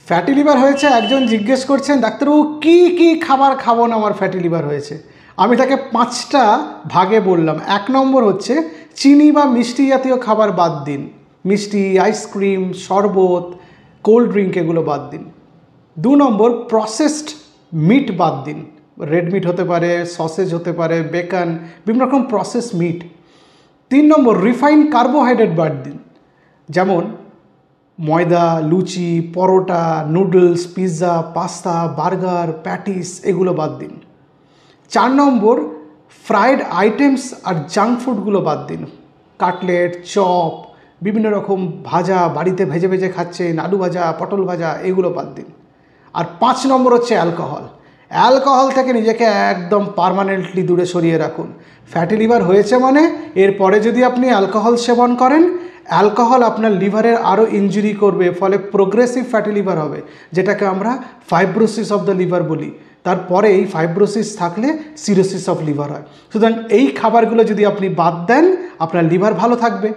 Fatty liver হয়েছে, একজন জিজ্ঞেস করছেন ডাক্তারবাবু কী কী খাবার খাবো না আমার ফ্যাটি লিভার হয়েছে। আমি তাকে 5টা ভাগে বললাম। 1 নম্বর হচ্ছে চিনি বা মিষ্টি জাতীয় খাবার বাদ দিন, মিষ্টি, আইসক্রিম, শরবত, কোল্ড ড্রিঙ্ক এগুলো বাদ দিন। 2 নম্বর প্রসেসড মিট বাদ দিন, রেড মিট হতে পারে, সসেজ হতে পারে, বেকন, বিভিন্ন রকম প্রসেস মিট। 3 নম্বর রিফাইন্ড কার্বোহাইড্রেট বাদ দিন, যেমন ময়দা, luchi, paratha, noodles, pizza, pasta, burger, patties এগুলো বাদ দিন। 4 নম্বর ফ্রাইড আইটেমস আর জাঙ্ক ফুডগুলো বাদ দিন, কাটলেট, চপ, বিভিন্ন রকম ভাজা বাড়িতে ভেজে ভেজে খাচ্ছেন, আলু ভাজা, পটল ভাজা, এগুলো বাদ দিন। আর 5 নম্বর হচ্ছে অ্যালকোহল। অ্যালকোহল থেকে নিজেকে একদম পার্মানেন্টলি দূরে সরিয়ে রাখুন। ফ্যাটি লিভার হয়েছে মানে এরপরে যদি আপনি অ্যালকোহল সেবন করেন, অ্যালকোহল আপনার লিভারের আরও ইনজুরি করবে, ফলে প্রোগ্রেসিভ ফ্যাটি লিভার হবে, যেটাকে আমরা ফাইব্রোসিস অফ দ্য লিভার বলি। তারপরে এই ফাইব্রোসিস থাকলে সিরোসিস অফ লিভার হয়। সুতরাং এই খাবারগুলো যদি আপনি বাদ দেন, আপনার লিভার ভালো থাকবে।